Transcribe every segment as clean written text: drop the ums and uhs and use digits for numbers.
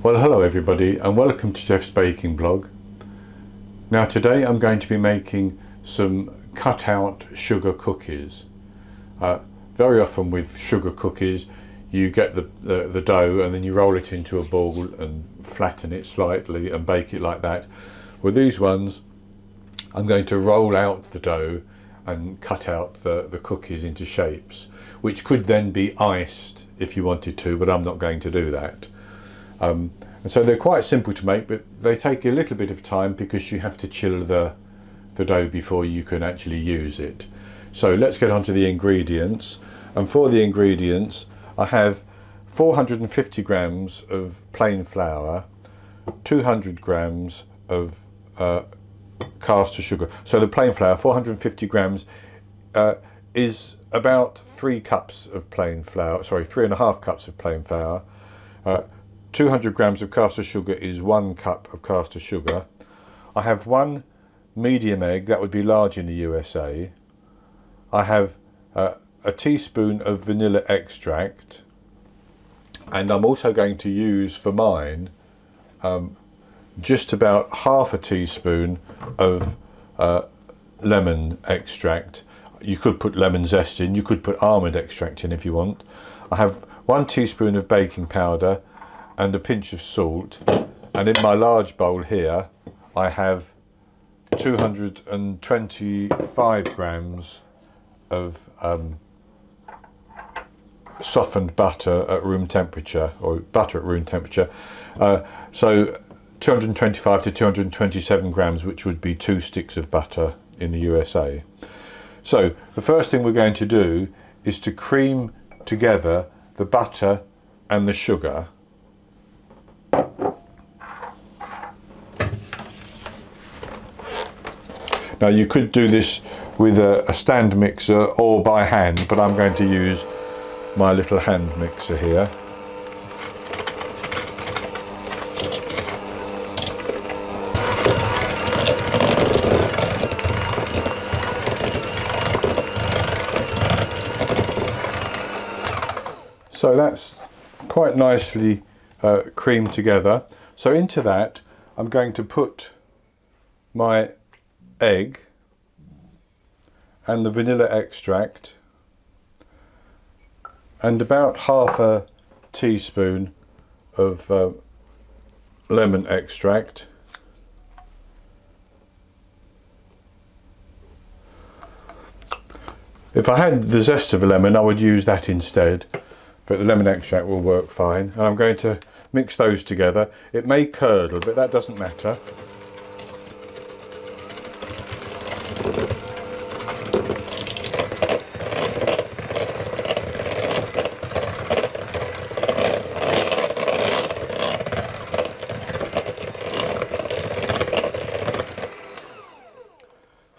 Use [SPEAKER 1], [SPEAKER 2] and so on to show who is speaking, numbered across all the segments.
[SPEAKER 1] Well, hello everybody and welcome to Jeff's Baking Blog. Now today I'm going to be making some cut out sugar cookies. Very often with sugar cookies you get the dough and then you roll it into a ball and flatten it slightly and bake it like that. With these ones I'm going to roll out the dough and cut out the cookies into shapes, which could then be iced if you wanted to, but I'm not going to do that. And so they're quite simple to make, but they take a little bit of time because you have to chill the dough before you can actually use it. So let's get on to the ingredients. And for the ingredients I have 450 grams of plain flour, 200 grams of caster sugar. So the plain flour, 450 grams, is about 3 cups of plain flour, sorry, 3.5 cups of plain flour. 200 grams of caster sugar is 1 cup of caster sugar. I have 1 medium egg, that would be large in the USA. I have a teaspoon of vanilla extract, and I'm also going to use for mine just about half a teaspoon of lemon extract. You could put lemon zest in, you could put almond extract in if you want. I have 1 teaspoon of baking powder and a pinch of salt, and in my large bowl here I have 225 grams of softened butter at room temperature, or butter at room temperature. So 225 to 227 grams, which would be 2 sticks of butter in the USA. So the first thing we're going to do is to cream together the butter and the sugar. Now you could do this with a stand mixer or by hand, but I'm going to use my little hand mixer here. So that's quite nicely creamed together. So into that I'm going to put my egg and the vanilla extract and about half a teaspoon of lemon extract. If I had the zest of a lemon I would use that instead, but the lemon extract will work fine. And I'm going to mix those together. It may curdle, but that doesn't matter.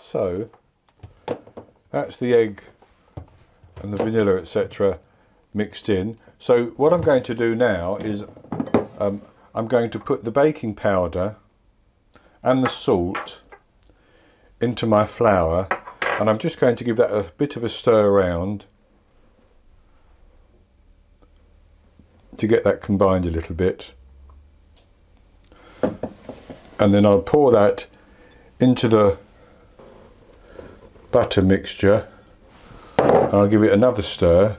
[SPEAKER 1] So that's the egg and the vanilla, etc. mixed in. So what I'm going to do now is I'm going to put the baking powder and the salt into my flour, and I'm just going to give that a bit of a stir around to get that combined a little bit, and then I'll pour that into the butter mixture and I'll give it another stir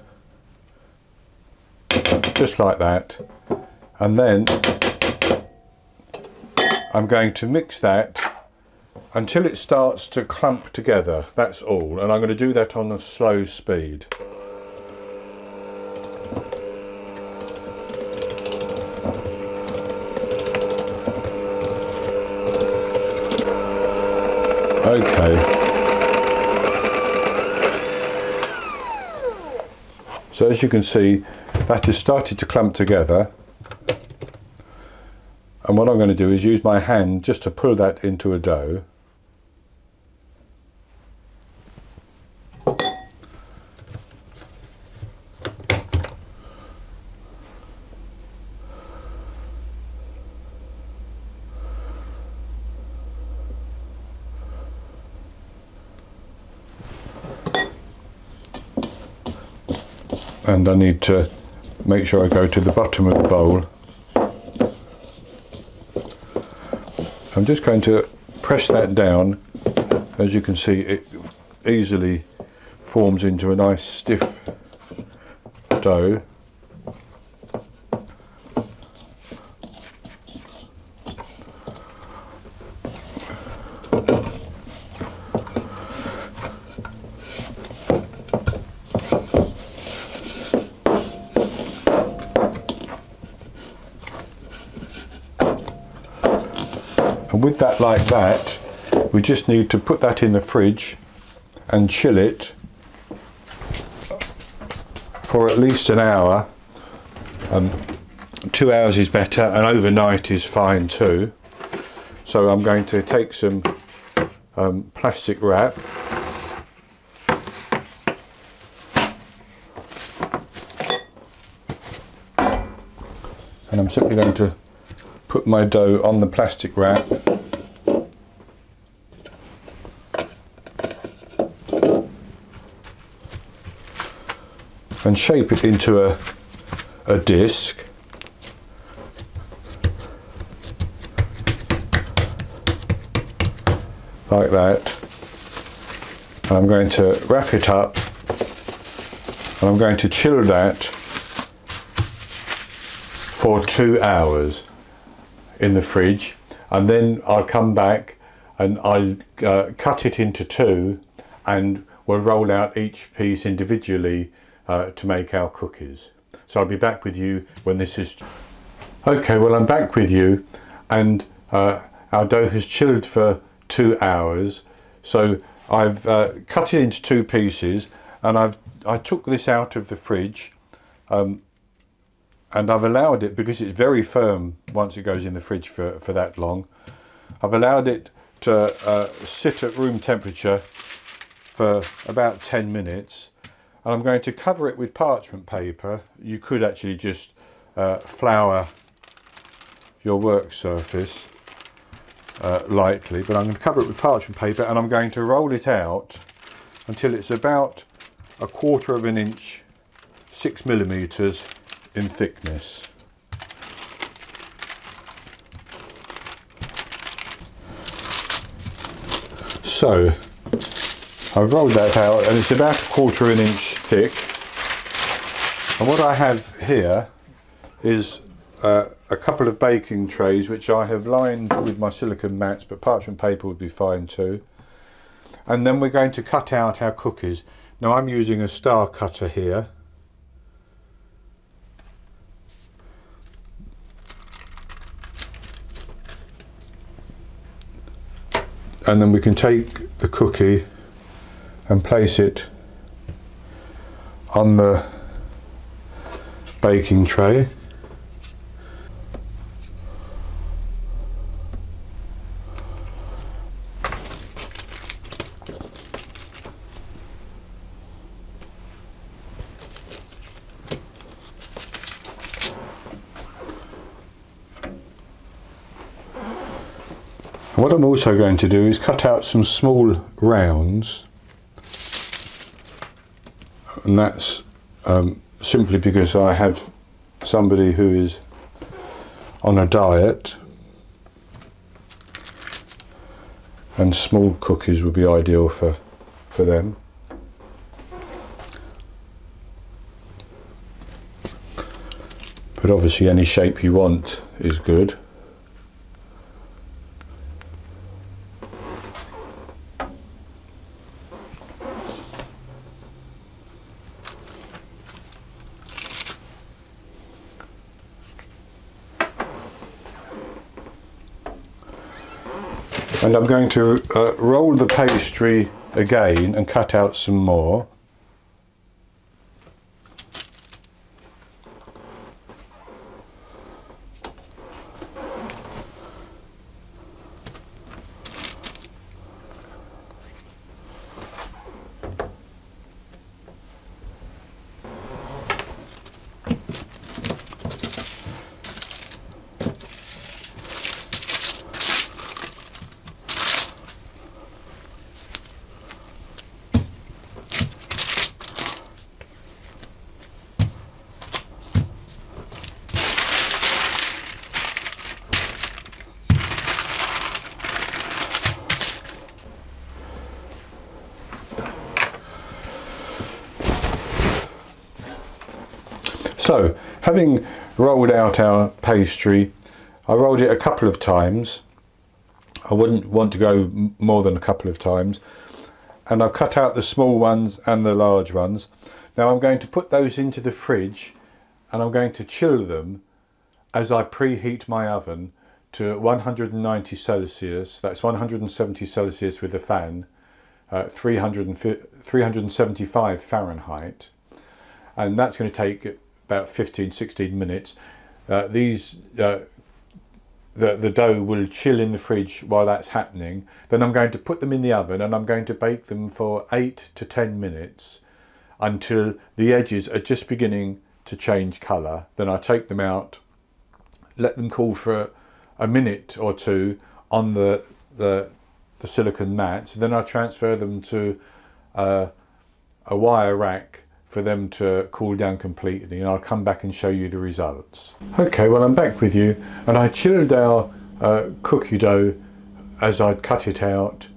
[SPEAKER 1] just like that, and then I'm going to mix that until it starts to clump together. That's all, and I'm going to do that on a slow speed. Okay. So as you can see, that has started to clump together, and what I'm going to do is use my hand just to pull that into a dough. And I need to make sure I go to the bottom of the bowl I'm just going to press that down. As you can see, it easily forms into a nice stiff dough. And with that like that, we just need to put that in the fridge and chill it for at least an hour. 2 hours is better, and overnight is fine too. So I'm going to take some plastic wrap, and I'm simply going to put my dough on the plastic wrap and shape it into a disc. Like that. And I'm going to wrap it up, and I'm going to chill that for 2 hours in the fridge, and then I'll come back and I'll cut it into two, and we'll roll out each piece individually to make our cookies. So I'll be back with you when this is... Okay, well, I'm back with you, and our dough has chilled for 2 hours. So I've cut it into two pieces, and I took this out of the fridge, and I've allowed it, because it's very firm once it goes in the fridge for that long, I've allowed it to sit at room temperature for about 10 minutes. And I'm going to cover it with parchment paper. You could actually just flour your work surface lightly, but I'm going to cover it with parchment paper, and I'm going to roll it out until it's about 1/4 of an inch, 6 millimeters in thickness. So I've rolled that out, and it's about 1/4 of an inch thick. And what I have here is a couple of baking trays which I have lined with my silicone mats, but parchment paper would be fine too. And then we're going to cut out our cookies. Now I'm using a star cutter here. And then we can take the cookie and place it on the baking tray. What I'm also going to do is cut out some small rounds, and that's simply because I have somebody who is on a diet, and small cookies would be ideal for them. But obviously any shape you want is good. And I'm going to roll the pastry again and cut out some more. So, having rolled out our pastry, I rolled it a couple of times. I wouldn't want to go more than a couple of times. And I've cut out the small ones and the large ones. Now I'm going to put those into the fridge and I'm going to chill them as I preheat my oven to 190 Celsius. That's 170 Celsius with the fan, 375 Fahrenheit. And that's going to take about 15-16 minutes. The dough will chill in the fridge while that's happening. Then I'm going to put them in the oven and I'm going to bake them for 8 to 10 minutes until the edges are just beginning to change colour. Then I take them out, let them cool for a minute or two on the silicone mat. Then I transfer them to a wire rack for them to cool down completely, and I'll come back and show you the results. Okay, well I'm back with you, and I chilled our cookie dough as I'd cut it out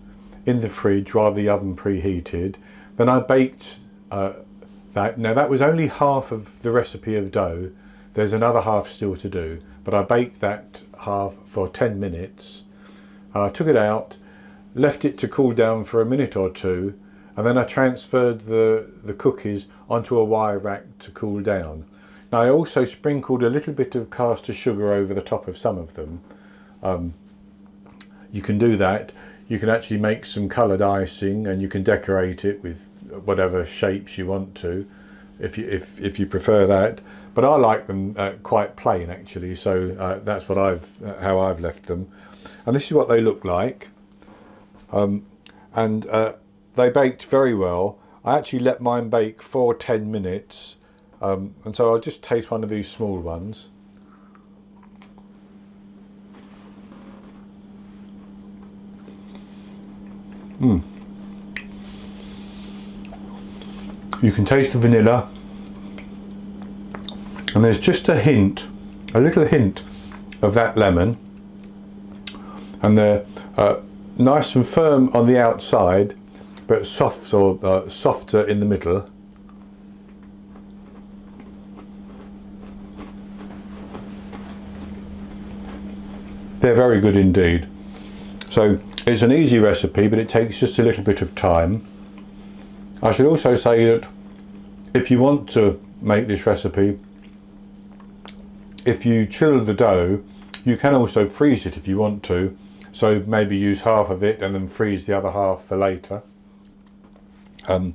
[SPEAKER 1] in the fridge while the oven preheated. Then I baked that. Now that was only half of the recipe of dough. There's another half still to do, but I baked that half for 10 minutes. I took it out, left it to cool down for a minute or two, and then I transferred the cookies onto a wire rack to cool down. Now I also sprinkled a little bit of caster sugar over the top of some of them. You can do that. You can actually make some coloured icing and you can decorate it with whatever shapes you want to, if you prefer that. But I like them quite plain actually, so that's what how I've left them. And this is what they look like. They baked very well. I actually let mine bake for 10 minutes. And so I'll just taste one of these small ones. You can taste the vanilla. And there's just a little hint of that lemon. And they're nice and firm on the outside, but soft or softer in the middle. They're very good indeed. So it's an easy recipe, but it takes just a little bit of time. I should also say that if you want to make this recipe, if you chill the dough, you can also freeze it if you want to. So maybe use half of it and then freeze the other half for later. And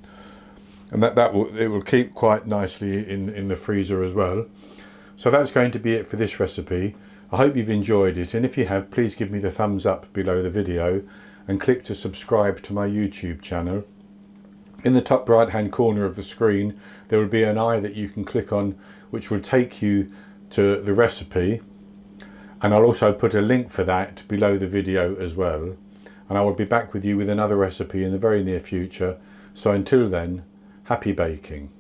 [SPEAKER 1] it will keep quite nicely in the freezer as well. So that's going to be it for this recipe. I hope you've enjoyed it, and if you have, please give me the thumbs up below the video and click to subscribe to my YouTube channel. In the top right hand corner of the screen there will be an eye that you can click on, which will take you to the recipe, and I'll also put a link for that below the video as well. And I will be back with you with another recipe in the very near future. So until then, happy baking.